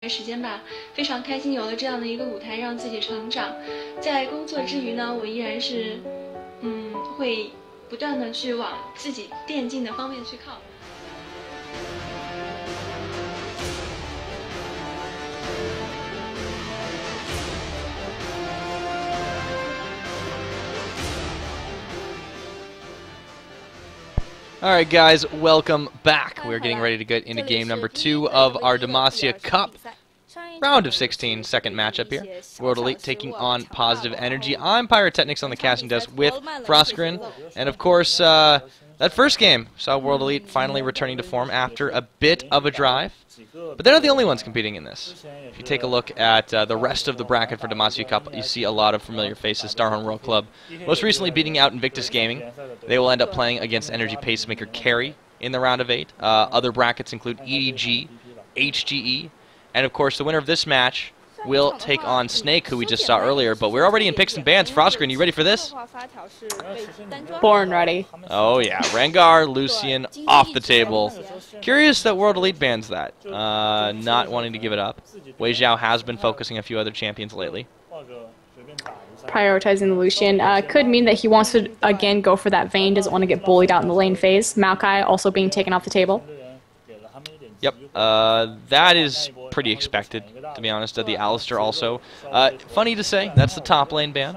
时间吧，非常开心有了这样的一个舞台让自己成长。在工作之余呢，我依然是，会不断的去往自己电竞的方面去靠。Alright guys, welcome back. We're getting ready to get into game number 2 of our Demacia Cup. Round of 16, second matchup here. World Elite taking on Positive Energy. I'm Pyrotechnics on the casting desk with Frostgren. And of course, that first game saw World Elite finally returning to form after a bit of a drive. But they're not the only ones competing in this. If you take a look at the rest of the bracket for Demacia Cup, you see a lot of familiar faces. Starhorn World Club, most recently beating out Invictus Gaming. They will end up playing against Energy Pacemaker Carry in the round of 8. Other brackets include EDG, HGE, and of course the winner of this match will take on Snake, who we just saw earlier. But we're already in picks and bans. Frostgren, you ready for this? Born ready. Oh yeah, Rengar, Lucian, off the table. Curious that World Elite bans that. Not wanting to give it up. Wei Xiao has been focusing a few other champions lately. Prioritizing the Lucian could mean that he wants to again go for that Vayne, doesn't want to get bullied out in the lane phase. Maokai also being taken off the table. Yep, that is pretty expected, to be honest. The Alistair also. Funny to say, that's the top lane ban.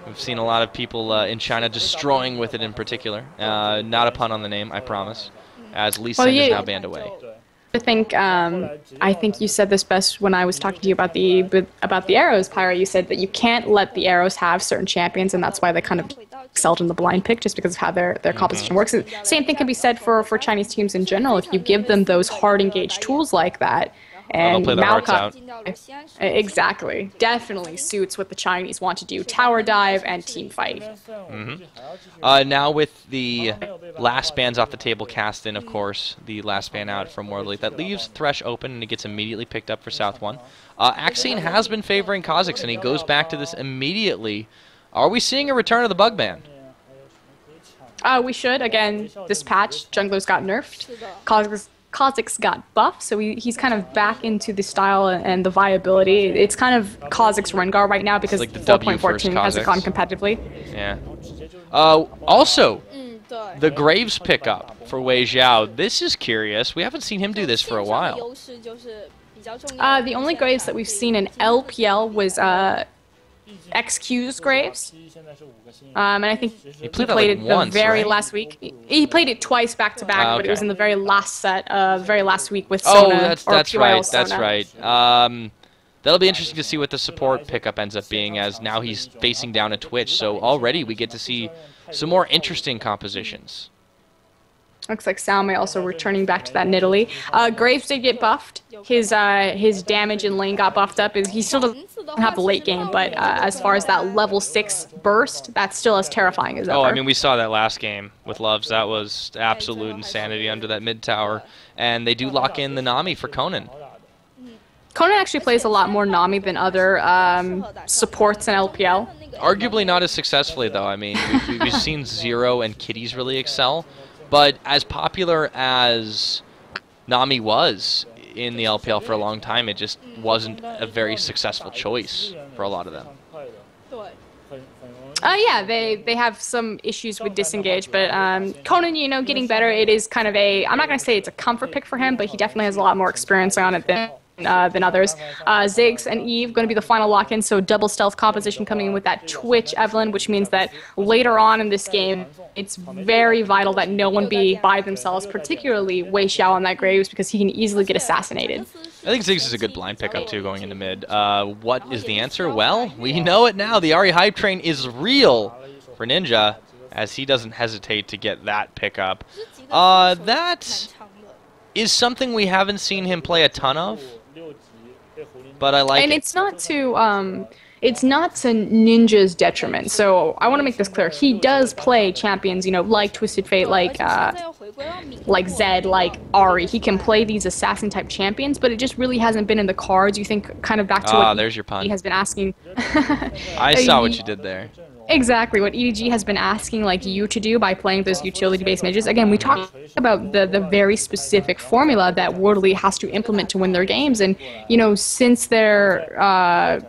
We've seen a lot of people in China destroying with it in particular. Not a pun on the name, I promise, as Lee Sin is now banned away. I think you said this best when I was talking to you about the arrows, Pyro. You said that you can't let the arrows have certain champions, and that's why they kind of excelled in the blind pick, just because of how their composition works. And same thing can be said for Chinese teams in general. If you give them those hard engaged tools like that, and they'll play their hearts out. Exactly, definitely suits what the Chinese want to do: tower dive and team fight. Now with the last bans off the table cast in, of course, the last ban out from World Elite, that leaves Thresh open and it gets immediately picked up for South 1. Axine has been favoring Kha'Zix, and he goes back to this immediately. Are we seeing a return of the bug ban? We should. Again, this patch, junglers got nerfed. Kha'Zix got buffed, so he's kind of back into the style and the viability. It's kind of Kha'Zix Rengar right now because like 4.14 hasn't gone competitively. Yeah. Also, the Graves pickup for Wei Xiao. This is curious. We haven't seen him do this for a while. The only Graves that we've seen in LPL was XQ's Graves. And I think he played it once, the very right? last week. He played it twice back to back, but it was in the very last set, very last week with Sona. That's right. Sona. That's right. That'll be interesting to see what the support pickup ends up being, as now he's facing down a Twitch. So already we get to see some more interesting compositions. Looks like Salme also returning back to that Nidalee. Graves did get buffed. His damage in lane got buffed up. He still doesn't have the late game, but as far as that level 6 burst, that's still as terrifying as ever. Oh, I mean, we saw that last game with Loves. That was absolute insanity under that mid tower. And they do lock in the Nami for Conan. Conan actually plays a lot more Nami than other supports in LPL. Arguably not as successfully, though. I mean, we've seen Zero and Kitties really excel. But as popular as Nami was in the LPL for a long time, it just wasn't a very successful choice for a lot of them. Yeah, they have some issues with disengage, but Conan, you know, getting better. It is kind of I'm not going to say it's a comfort pick for him, but he definitely has a lot more experience on it than others. Ziggs and Eve going to be the final lock-in, so double stealth composition coming in with that Twitch Evelyn, which means that later on in this game, it's very vital that no one be by themselves, particularly Wei Xiao on that Graves, because he can easily get assassinated. I think Ziggs is a good blind pickup, too, going into mid. What is the answer? Well, we know it now. The Ahri hype train is real for Ninja, as he doesn't hesitate to get that pickup. That is something we haven't seen him play a ton of, but I like it. And it's not to Ninja's detriment. So I want to make this clear. He does play champions, you know, like Twisted Fate, like Zed, like Ahri. He can play these assassin type champions, but it just really hasn't been in the cards. You think kind of back to what there's your pun. he has been asking. I saw what you did there. exactly what EDG has been asking like you to do by playing those utility-based mages. Again, we talked about the very specific formula that World Elite has to implement to win their games, and you know, since they're not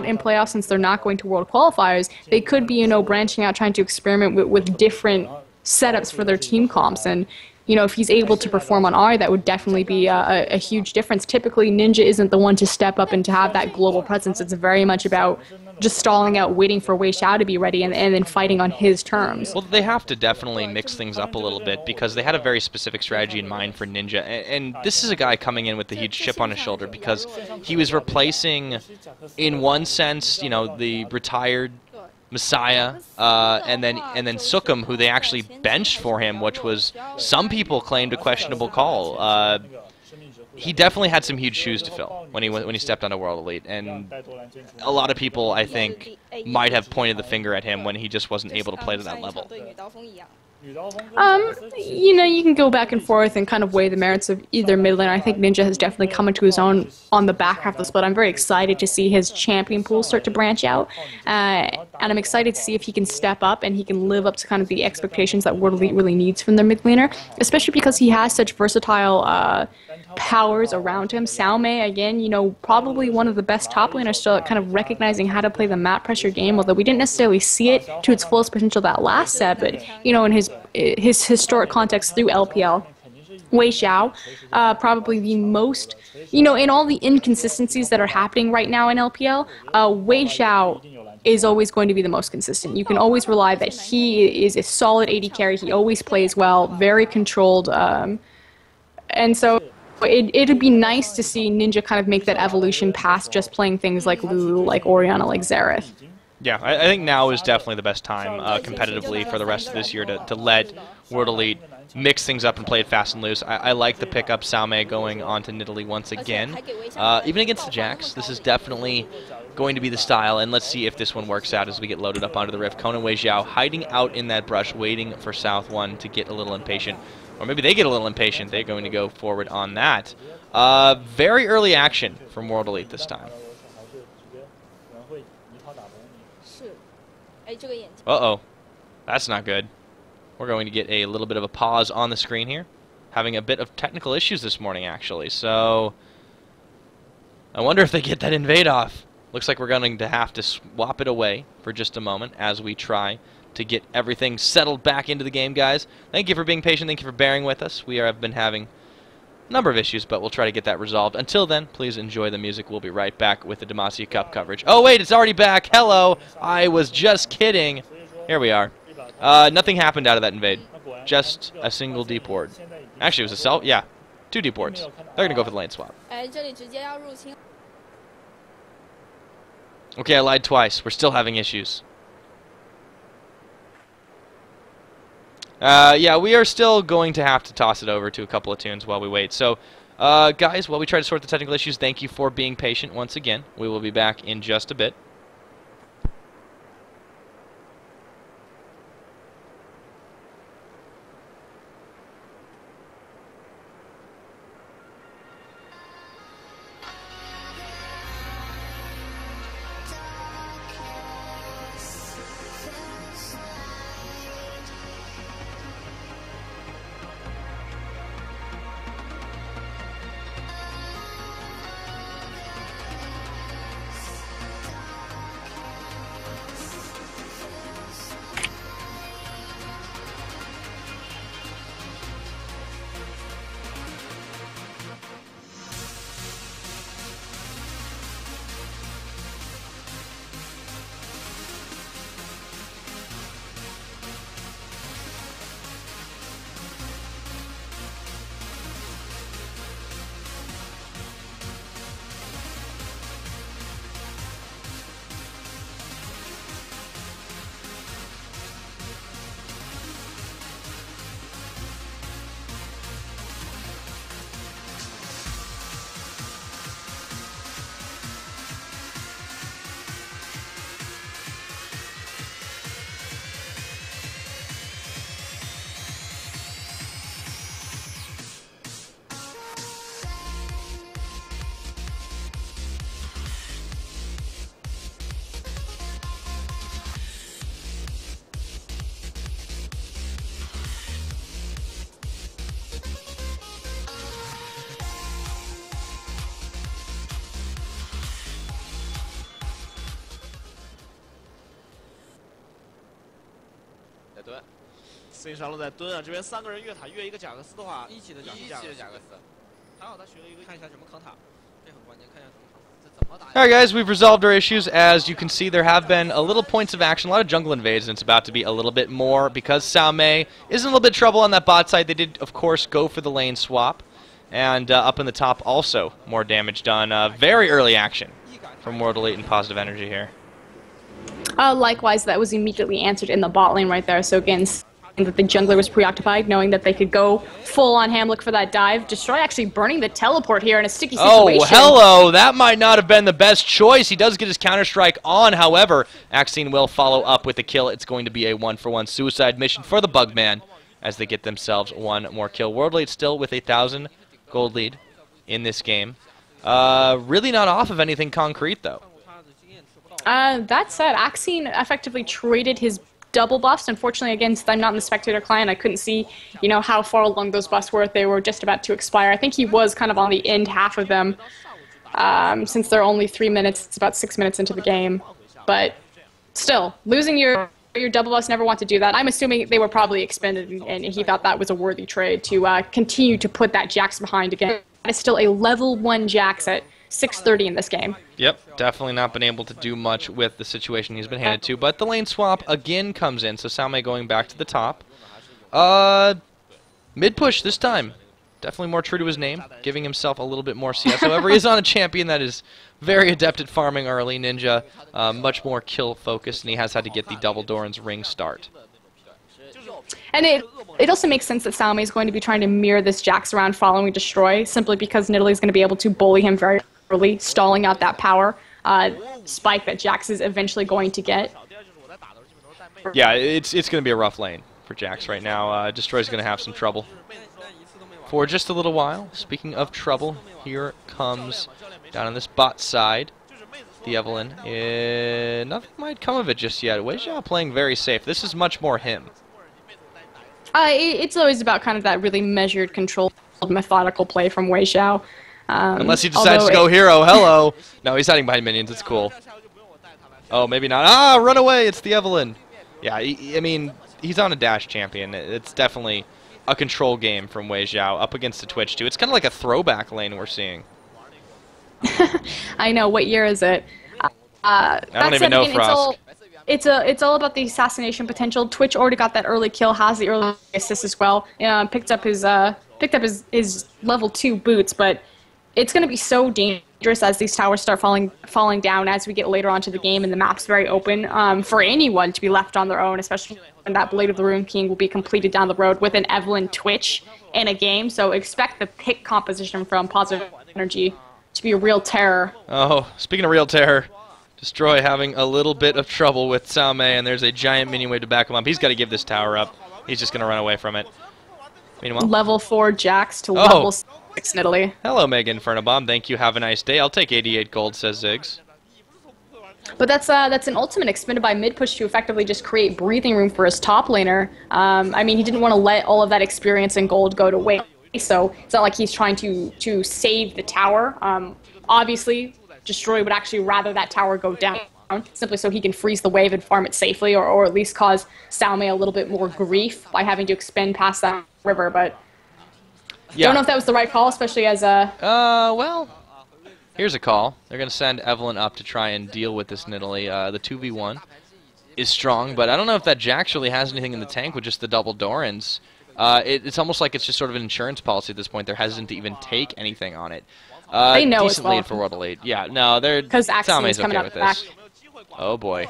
in playoffs, since they're not going to world qualifiers, they could be, you know, branching out, trying to experiment with different setups for their team comps. And, you know, if he's able to perform on R, that would definitely be a huge difference. Typically, Ninja isn't the one to step up and to have that global presence. It's very much about just stalling out, waiting for Wei Xiao to be ready, and then fighting on his terms. Well, they have to definitely mix things up a little bit because they had a very specific strategy in mind for Ninja. And this is a guy coming in with the huge chip on his shoulder because he was replacing, in one sense, you know, the retired Messiah, and then Sukum, who they actually benched for him, which was, some people claimed, a questionable call. He definitely had some huge shoes to fill when he stepped onto World Elite, and a lot of people, I think, might have pointed the finger at him when he just wasn't able to play to that level. You know, you can go back and forth and kind of weigh the merits of either mid lane. I think Ninja has definitely come into his own on the back half of the split. I'm very excited to see his champion pool start to branch out, and I'm excited to see if he can step up and he can live up to kind of the expectations that World Elite really needs from their mid laner, especially because he has such versatile powers around him. Sao Mei, again, you know, probably one of the best top laners still at kind of recognizing how to play the map pressure game, although we didn't necessarily see it to its fullest potential that last set, but, you know, in his historic context through LPL. Wei Xiao, probably the most, you know, in all the inconsistencies that are happening right now in LPL, Wei Xiao is always going to be the most consistent. You can always rely that he is a solid AD carry, he always plays well, very controlled, and so it'd be nice to see Ninja kind of make that evolution past just playing things like Lulu, like Orianna, like Xerath. Yeah, I think now is definitely the best time competitively for the rest of this year to let World Elite mix things up and play it fast and loose. I like the pickup, Sao Mei going on to Nidalee once again. Even against the Jax, this is definitely going to be the style, and let's see if this one works out as we get loaded up onto the Rift. Kona Wei Xiao hiding out in that brush, waiting for South 1 to get a little impatient. Or maybe they get a little impatient. They're going to go forward on that. Very early action from World Elite this time. Uh-oh. That's not good. We're going to get a little bit of a pause on the screen here. Having a bit of technical issues this morning, actually. So, I wonder if they get that invade off. Looks like we're going to have to swap it away for just a moment as we try to get everything settled back into the game, guys. Thank you for being patient. Thank you for bearing with us. We have been having a number of issues, but we'll try to get that resolved. Until then, please enjoy the music. We'll be right back with the Demacia Cup coverage. Oh, wait, it's already back. Hello. I was just kidding. Here we are. Nothing happened out of that invade. Just a single deep ward. Actually, it was a self. Yeah, 2 deep wards. They're going to go for the lane swap. Okay, I lied twice. We're still having issues. Yeah, we are still going to have to toss it over to a couple of tunes while we wait. So, guys, while we try to sort the technical issues, thank you for being patient once again. We will be back in just a bit. 蹲。实际上都在蹲啊，这边3个人越塔越一个贾克斯的话，一起的贾克斯，还好他学了一个，看一下怎么扛塔，这很关键，看一下怎么扛塔，这怎么打。Alright guys, we've resolved our issues. As you can see, there have been a little points of action, a lot of jungle invades, and it's about to be a little bit more because Sao Mei is in a little bit of trouble on that bot side. They did, of course, go for the lane swap. And up in the top also, more damage done. Very early action from World Elite and Positive Energy here. Likewise, that was immediately answered in the bot lane right there. So again, that the jungler was preoccupied, knowing that they could go full on Hamlet for that dive. Destroy actually burning the teleport here in a sticky situation. Oh, hello! That might not have been the best choice. He does get his counter-strike on, however, Axine will follow up with the kill. It's going to be a 1-for-1 suicide mission for the Bugman as they get themselves one more kill. World Elite still with a 1,000 gold lead in this game. Really not off of anything concrete, though. That said, Axine effectively traded his double buffs. Unfortunately, again, I'm not in the spectator client, I couldn't see, you know, how far along those buffs were. They were just about to expire. I think he was kind of on the end half of them. Since they're only 3 minutes, it's about 6 minutes into the game. But still, losing your double buffs, never want to do that. I'm assuming they were probably expended, and he thought that was a worthy trade to continue to put that Jax behind again. That is still a level 1 Jax at 630 in this game. Yep, definitely not been able to do much with the situation he's been handed to, but the lane swap again comes in, so Sao Mei going back to the top. Mid push this time. Definitely more true to his name, giving himself a little bit more CS. However, he is on a champion that is very adept at farming early. Ninja, much more kill focused, and he has had to get the double Doran's ring start. And it also makes sense that Sao Mei is going to be trying to mirror this Jax around following Destroy, simply because Nidalee is going to be able to bully him very early, stalling out that power spike that Jax is eventually going to get. Yeah, it's going to be a rough lane for Jax right now. Destroy's going to have some trouble for just a little while. Speaking of trouble, here comes down on this bot side the Evelyn. Nothing might come of it just yet. Wei Xiao playing very safe. This is much more him. It's always about kind of that really measured, controlled, methodical play from Wei Xiao. Unless he decides to go hero. Hello. No, he's hiding behind minions. It's cool. Oh, maybe not. Ah, run away. It's the Evelyn. Yeah, I mean, he's on a dash champion. It's definitely a control game from Wei Xiao up against the Twitch, too. It's kind of like a throwback lane we're seeing. I know. What year is it? I don't even know, Frost. It's all about the assassination potential. Twitch already got that early kill, has the early assist as well. Picked up his level 2 boots, but it's going to be so dangerous as these towers start falling down as we get later onto the game and the map's very open for anyone to be left on their own, especially when that Blade of the Rune King will be completed down the road with an Evelyn Twitch in a game. So expect the pick composition from Positive Energy to be a real terror. Oh, speaking of real terror, Destroy having a little bit of trouble with Sao Mei, and there's a giant minion wave to back him up. He's got to give this tower up. He's just going to run away from it. Meanwhile, level 4 Jax to level 6 Nidalee. Hello, Mega Inferno Bomb. Thank you. Have a nice day. I'll take 88 gold, says Ziggs. But that's an ultimate expended by mid push to effectively just create breathing room for his top laner. I mean, he didn't want to let all of that experience and gold go to waste, so it's not like he's trying to save the tower. Obviously, Destroy would actually rather that tower go down, simply so he can freeze the wave and farm it safely, or at least cause Sao Mei a little bit more grief by having to expend past that river. But yeah, don't know if that was the right call, especially as a... well, here's a call. They're going to send Evelyn up to try and deal with this Nidalee. The 2v1 is strong, but I don't know if that Jax really has anything in the tank with just the double Dorans. It's almost like it's just sort of an insurance policy at this point. They're hesitant to even take anything on it. They know decent as well. lead for World Elite. Yeah, no, they're... Because Axine's coming okay up with back. this. Oh, boy.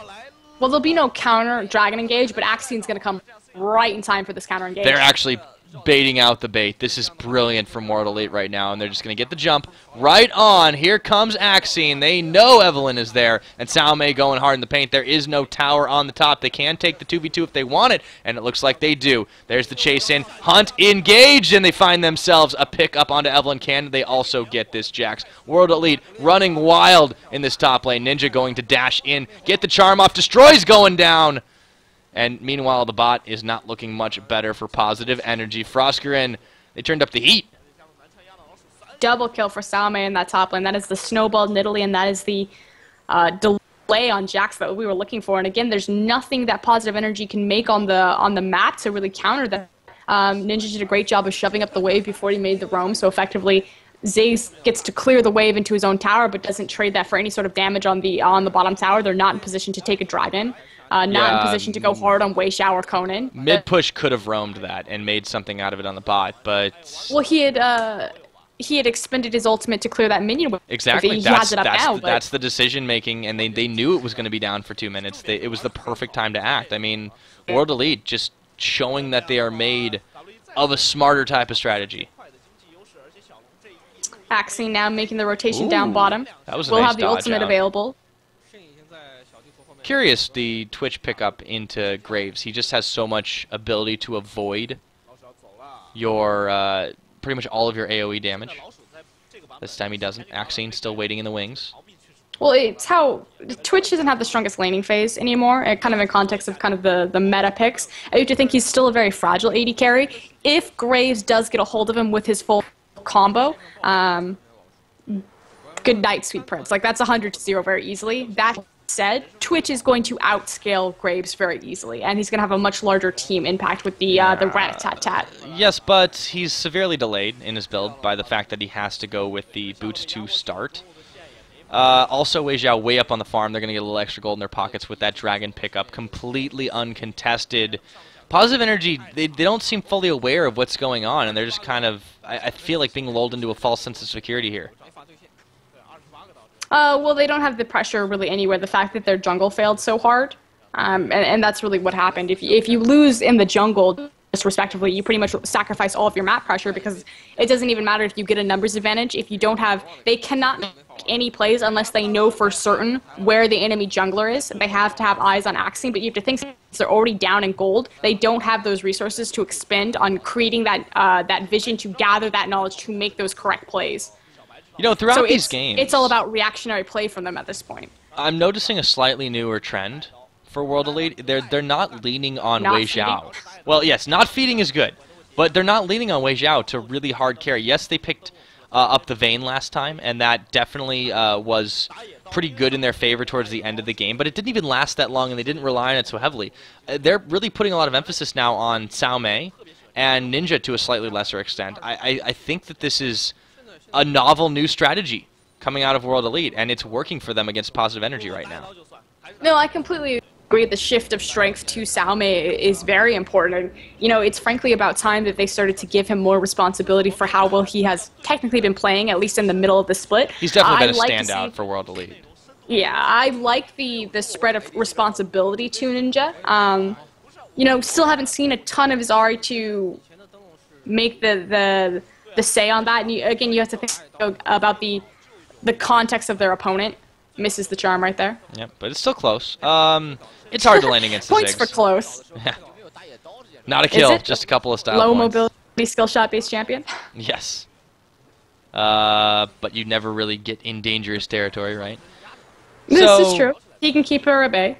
Well, there'll be no counter Dragon Engage, but Axine's going to come right in time for this counter engage. They're actually baiting out the bait. This is brilliant from World Elite right now, and they're just going to get the jump right on. Here comes Axine. They know Evelyn is there, and Sao Mei going hard in the paint. There is no tower on the top. They can take the 2v2 if they want it, and it looks like they do. There's the chase in. Hunt engaged, and they find themselves a pick up onto Evelyn. Can they also get this Jax? World Elite running wild in this top lane. Ninja going to dash in, get the charm off. Destroy's going down. And meanwhile, the bot is not looking much better for Positive Energy. Froskarin, they turned up the heat. Double kill for Sao Mei in that top lane. That is the snowball Nidalee, and that is the play on Jax that we were looking for. And again, there's nothing that Positive Energy can make on the map to really counter that. Ninja did a great job of shoving up the wave before he made the roam, so effectively Ziggs gets to clear the wave into his own tower, but doesn't trade that for any sort of damage on the bottom tower. They're not in position to take a dragon, not in position to go hard on Wei Xiao or Conan. Mid push could have roamed that and made something out of it on the bot, but well, he had expended his ultimate to clear that minion wave. exactly. He has it up now, that's the decision making, and they knew it was going to be down for 2 minutes. It was the perfect time to act. I mean, World Elite just showing that they are made of a smarter type of strategy. Axie now making the rotation down bottom. That was a we'll nice have the dodge ultimate out. available. Curious, the Twitch pickup into Graves. He just has so much ability to avoid your pretty much all of your AoE damage. This time he doesn't. Axine still waiting in the wings. Well, it's how Twitch doesn't have the strongest laning phase anymore, kind of in context of kind of the meta picks. I do think he's still a very fragile AD carry. If Graves does get a hold of him with his full combo, good night, Sweet Prince. Like, that's 100-0 very easily. That said, Twitch is going to outscale Graves very easily, and he's going to have a much larger team impact with the rat-a-tat-tat. Yes, but he's severely delayed in his build by the fact that he has to go with the boots to start. Also, Wei Xiao way up on the farm. They're going to get a little extra gold in their pockets with that dragon pickup. Completely uncontested. Positive Energy, they don't seem fully aware of what's going on, and they're just kind of, I feel like, being lulled into a false sense of security here. Well, they don't have the pressure really anywhere. The fact that their jungle failed so hard, and that's really what happened. If you lose in the jungle, just respectively, you pretty much sacrifice all of your map pressure, because it doesn't even matter if you get a numbers advantage. If you don't have, they cannot make any plays unless they know for certain where the enemy jungler is. They have to have eyes on Axie, but you have to think, since they're already down in gold, they don't have those resources to expend on creating that vision to gather that knowledge to make those correct plays. You know, throughout these games, it's all about reactionary play from them at this point. I'm noticing a slightly newer trend for World Elite. They're not leaning on Wei Xiao. Well, yes, not feeding is good, but they're not leaning on Wei Xiao to really hard carry. Yes, they picked up the Vayne last time, and that definitely was pretty good in their favor towards the end of the game, but it didn't even last that long, and they didn't rely on it so heavily. They're really putting a lot of emphasis now on Cao Mei and Ninja to a slightly lesser extent. I think that this is a novel new strategy coming out of World Elite, and it's working for them against Positive Energy right now. No, I completely agree. The shift of strength to Cao Mei is very important. And, you know, it's frankly about time that they started to give him more responsibility for how well he has technically been playing, at least in the middle of the split. He's definitely been a standout for World Elite. Yeah, I like the spread of responsibility to Ninja. You know, still haven't seen a ton of his Ahri to make the say on that. And again, you have to think about the context of their opponent. Misses the charm right there. Yep, but it's still close. It's hard to lane against the Points Ziggs. for close. Not a kill, just a couple of style low points. mobility skill shot based champion. Yes. But you never really get in dangerous territory, right? This is true. He can keep her at bay.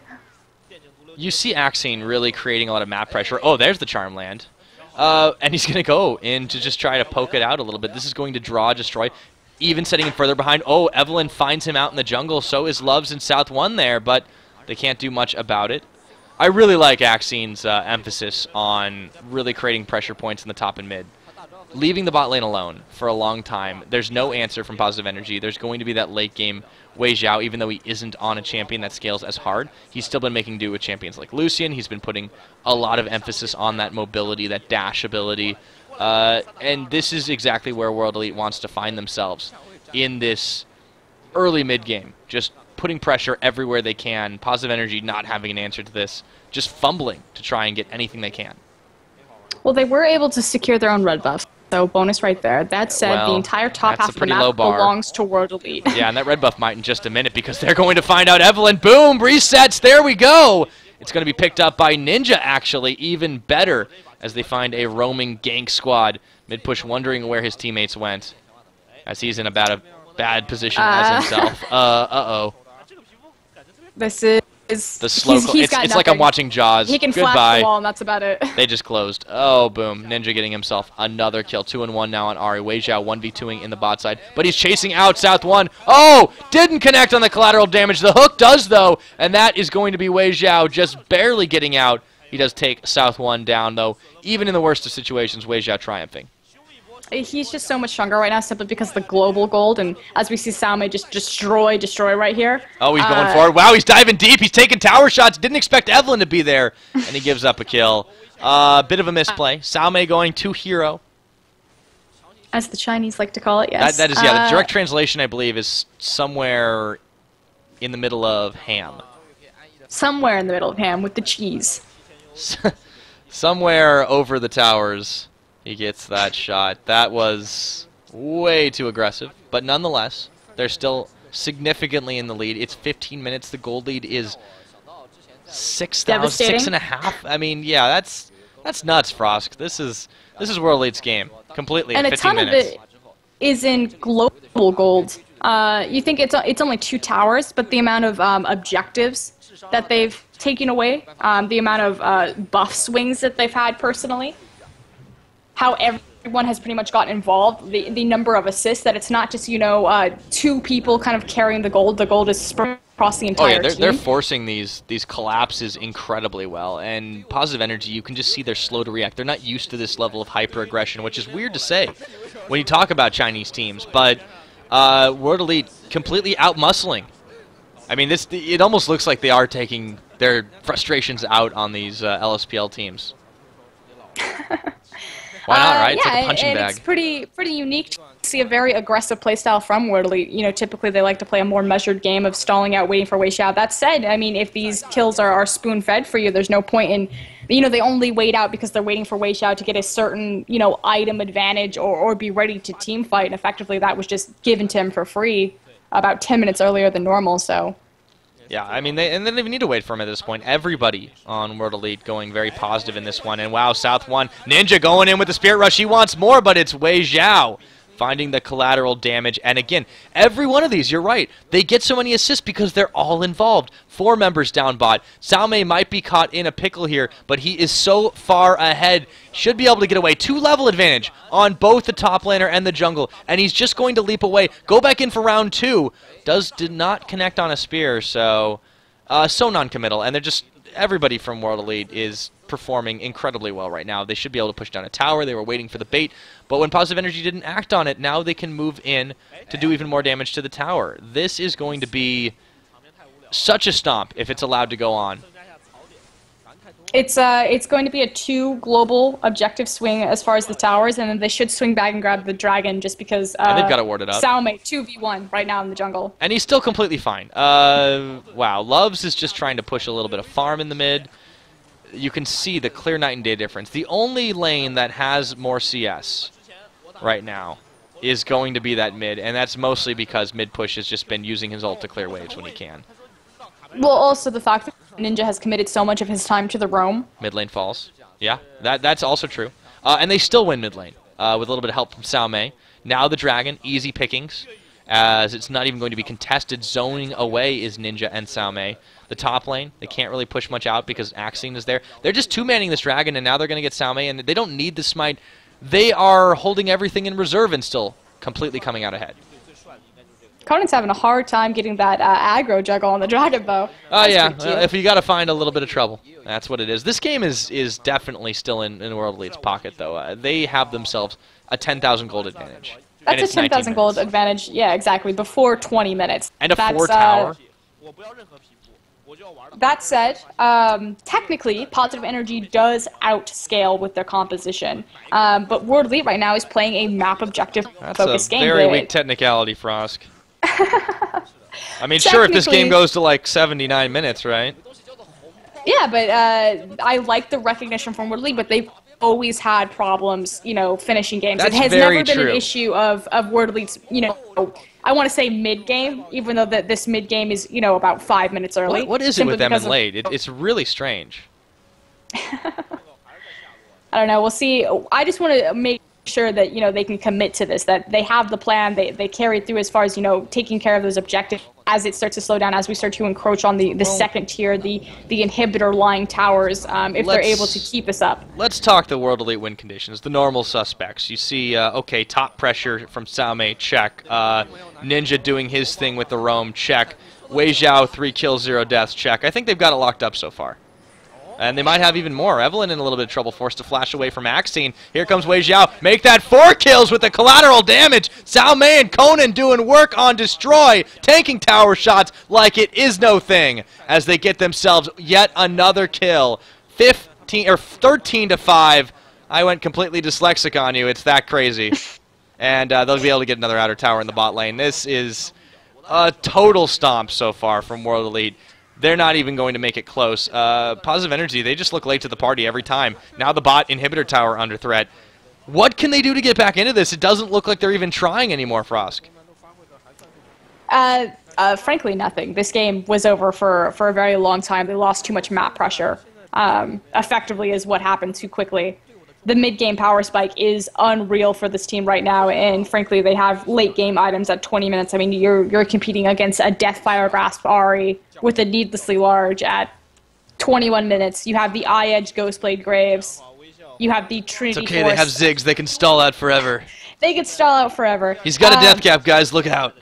You see Axine really creating a lot of map pressure. Oh, there's the charm land. And he's going to go in to just try to poke it out a little bit. This is going to draw, destroy, even setting him further behind. Oh, Evelyn finds him out in the jungle. So is Loves in South 1 there, but they can't do much about it. I really like Axine's emphasis on really creating pressure points in the top and mid. Leaving the bot lane alone for a long time. There's no answer from Positive Energy. There's going to be that late game Wei Xiao, even though he isn't on a champion that scales as hard. He's still been making do with champions like Lucian. He's been putting a lot of emphasis on that mobility, that dash ability. And this is exactly where World Elite wants to find themselves in this early mid-game. Just putting pressure everywhere they can. Positive Energy not having an answer to this. Just fumbling to try and get anything they can. Well, they were able to secure their own red buff. So bonus right there. That said, well, the entire top half of the low map bar. belongs to World Elite. Yeah, and that red buff might in just a minute because they're going to find out Evelyn. Boom! Resets! There we go! It's going to be picked up by Ninja, actually. Even better as they find a roaming gank squad. Mid-push wondering where his teammates went as he's in about a bad position as himself. Uh-oh. This is The slow. It's like I'm watching Jaws. He can Goodbye. flash the wall, and that's about it. They just closed. Oh, boom. Ninja getting himself another kill. 2-1 now on Ari. Wei Zhao 1v2ing in the bot side, but he's chasing out South 1. Oh, didn't connect on the collateral damage. The hook does, though, and that is going to be Wei Zhao just barely getting out. He does take South 1 down, though. Even in the worst of situations, Wei Zhao triumphing. He's just so much stronger right now simply because of the global gold, and as we see Salme just destroy right here. Oh, he's going forward. Wow, he's diving deep. He's taking tower shots. Didn't expect Evelyn to be there, and he gives up a kill. Bit of a misplay. Salme going to hero. As the Chinese like to call it, yes. That is, yeah, the direct translation, I believe, is somewhere in the middle of ham. Somewhere in the middle of ham with the cheese. Somewhere over the towers. He gets that shot. That was way too aggressive, but nonetheless, they're still significantly in the lead. It's 15 minutes. The gold lead is 6,000, 6.5. I mean, yeah, that's nuts, Frosk. This is World Elite's game completely. And in 15 minutes. A ton of it is in global gold. You think it's only 2 towers, but the amount of objectives that they've taken away, the amount of buff swings that they've had personally. How everyone has pretty much gotten involved, the number of assists, that it's not just, 2 people kind of carrying the gold is spread across the entire team. They're forcing these collapses incredibly well, and Positive Energy, you can just see they're slow to react. They're not used to this level of hyper-aggression, which is weird to say when you talk about Chinese teams, but World Elite completely out-muscling. I mean, it almost looks like they are taking their frustrations out on these LSPL teams. Why not, right? Yeah, it's like a punching bag. It's pretty unique to see a very aggressive playstyle from World Elite. Typically they like to play a more measured game of stalling out, waiting for Wei Xiao. That said, I mean, if these kills are spoon-fed for you, there's no point in, they only wait out because they're waiting for Wei Xiao to get a certain, item advantage or be ready to team fight. And effectively that was just given to him for free about 10 minutes earlier than normal, so... Yeah, I mean, they don't even need to wait for him at this point. Everybody on World Elite going very positive in this one. And wow, South 1, Ninja going in with the Spirit Rush. He wants more, but it's Wei Zhao finding the collateral damage. And again, every one of these, you're right, they get so many assists because they're all involved. 4 members down bot. Salme might be caught in a pickle here, but he is so far ahead. Should be able to get away. 2-level advantage on both the top laner and the jungle. And he's just going to leap away. Go back in for round 2. Did not connect on a spear, so non-committal. And they're just, everybody from World Elite is performing incredibly well right now. They should be able to push down a tower. They were waiting for the bait, but when Positive Energy didn't act on it, now they can move in to do even more damage to the tower. This is going to be such a stomp if it's allowed to go on. It's going to be a 2 global objective swing as far as the towers, and then they should swing back and grab the dragon just because and they've got it warded up. Salme 2v1 right now in the jungle. And he's still completely fine. Wow, Loves is just trying to push a little bit of farm in the mid. You can see the clear night and day difference. The only lane that has more CS right now is going to be that mid, and that's mostly because mid push has just been using his ult to clear waves when he can. Well, also the fact that Ninja has committed so much of his time to the roam. Mid lane falls. Yeah, that's also true. And they still win mid lane with a little bit of help from Salme. Now the dragon, easy pickings, as it's not even going to be contested. Zoning away is Ninja and Salme. The top lane, they can't really push much out because Axine is there. They're just 2-manning this dragon, and now they're going to get Salme, and they don't need the smite. They are holding everything in reserve and still completely coming out ahead. Conan's having a hard time getting that aggro juggle on the dragon, though. Oh, yeah. If you got to find a little bit of trouble, that's what it is. This game is definitely still in World Elite's pocket, though. They have themselves a 10,000 gold advantage. That's a 10,000 gold advantage, yeah, exactly, before 20 minutes. And a 4 tower. That said, technically, Positive Energy does outscale with their composition. But World Elite right now is playing a map objective focused game. That's a very weak technicality, Frosk. I mean, sure, if this game goes to like 79 minutes, right? Yeah, but I like the recognition from World Elite, but they've always had problems, finishing games. That's it has very never been true. An issue of World Elite's, I want to say mid-game, even though this mid-game is, about 5 minutes early. What is it with them in late? It's really strange. I don't know. We'll see. I just want to make sure that, they can commit to this, that they have the plan, they carry it through as far as, taking care of those objectives as it starts to slow down, as we start to encroach on the second tier, the inhibitor-lying towers, if they're able to keep us up. Let's talk the World Elite win conditions, the normal suspects. You see, okay, top pressure from Xiaomei, check. Ninja doing his thing with the roam, check. Wei Zhao, 3 kills, 0 deaths, check. I think they've got it locked up so far. And they might have even more. Evelyn in a little bit of trouble, forced to flash away from Axine. Here comes Wei Zhao. Make that 4 kills with the collateral damage. Xiaomei and Conan doing work on Destroy, tanking tower shots like it is no thing as they get themselves yet another kill. 13 to 5. I went completely dyslexic on you. It's that crazy. And they'll be able to get another outer tower in the bot lane. This is a total stomp so far from World Elite. They're not even going to make it close. Positive Energy, they just look late to the party every time. Now the bot inhibitor tower under threat. What can they do to get back into this? It doesn't look like they're even trying anymore, Frosk. Frankly, nothing. This game was over for a very long time. They lost too much map pressure. Effectively is what happened too quickly. The mid-game power spike is unreal for this team right now, and frankly, they have late-game items at 20 minutes. I mean, you're competing against a Deathfire Grasp Ari with a Needlessly Large at 21 minutes. You have the Eye Edge Ghostblade Graves. You have the Trinity It's okay, Force. they have Ziggs. They can stall out forever. They can stall out forever. He's got a death cap, guys. Look out.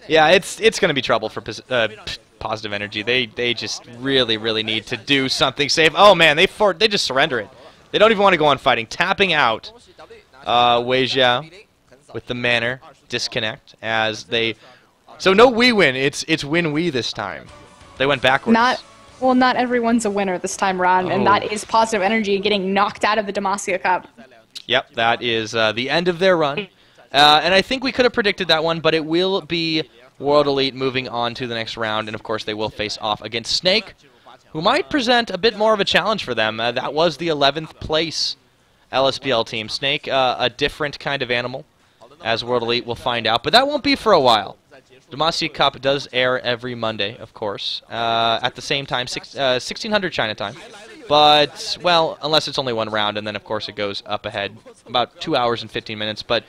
Yeah, it's going to be trouble for Positive Energy. They just really need to do something safe. Oh, man, they just surrender it. They don't even want to go on fighting. Tapping out Wei Zhao with the Manor disconnect as they... So no we win. It's win-we this time. They went backwards. Not everyone's a winner this time around, and that is Positive Energy getting knocked out of the Demacia Cup. Yep, that is the end of their run. And I think we could have predicted that one, but it will be World Elite moving on to the next round, and of course they will face off against Snake, who might present a bit more of a challenge for them. That was the 11th place LSBL team. Snake, a different kind of animal, as World Elite will find out, but that won't be for a while. Demacia Cup does air every Monday, of course, at the same time, 1600 China time. But, well, unless it's only one round, and then, of course, it goes up ahead about 2 hours and 15 minutes. But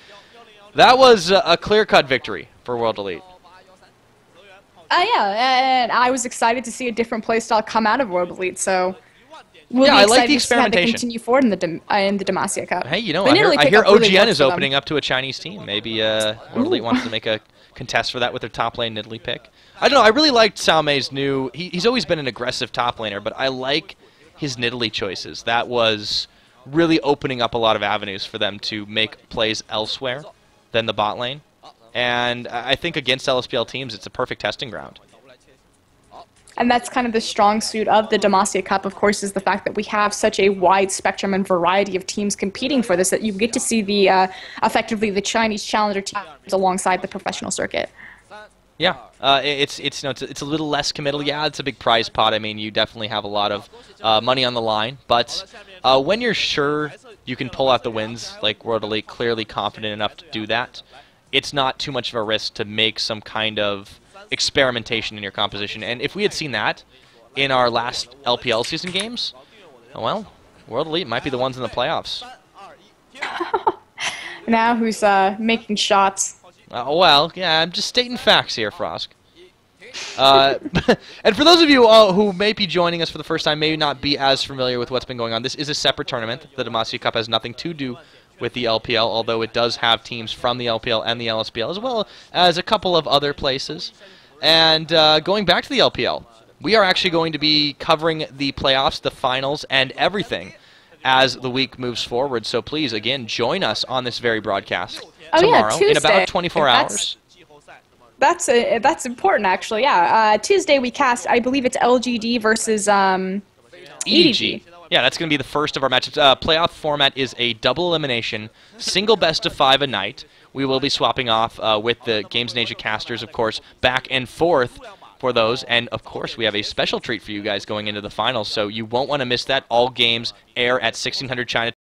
that was a clear-cut victory for World Elite. Yeah, and I was excited to see a different playstyle come out of World Elite, so we'll be I excited like the to see how they experimentation. continue forward in the Demacia Cup. Hey, you know, They I hear really pick up OGN really is well for opening them. up to a Chinese team. Maybe World Elite wants to make a contest for that with their top lane Nidalee pick. I don't know, I really liked Xiaomei's new... He's always been an aggressive top laner, but I like his Nidalee choices. That was really opening up a lot of avenues for them to make plays elsewhere than the bot lane. And I think against LSPL teams, it's a perfect testing ground. And that's kind of the strong suit of the Demacia Cup, of course, is the fact that we have such a wide spectrum and variety of teams competing for this, that you get to see the effectively the Chinese challenger teams alongside the professional circuit. Yeah, it's a little less committal. Yeah, it's a big prize pot. I mean, you definitely have a lot of money on the line. But when you're sure you can pull out the wins, like World Elite, clearly confident enough to do that, it's not too much of a risk to make some kind of experimentation in your composition. And if we had seen that in our last LPL season games, well, World Elite might be the ones in the playoffs. Now who's making shots? Well, yeah, I'm just stating facts here, Frosk. And for those of you who may be joining us for the first time, may not be as familiar with what's been going on, this is a separate tournament. The Demacia Cup has nothing to do with the LPL, although it does have teams from the LPL and the LSPL, as well as a couple of other places. And going back to the LPL, we are actually going to be covering the playoffs, the finals, and everything as the week moves forward. So please, again, join us on this very broadcast tomorrow in about 24 hours. That's important, actually. Yeah, Tuesday we cast. I believe it's LGD versus EDG. Yeah, that's going to be the first of our matchups. Playoff format is a double elimination, single best of 5 a night. We will be swapping off with the Games Nation casters, of course, back and forth for those. And, of course, we have a special treat for you guys going into the finals, so you won't want to miss that. All games air at 1600 China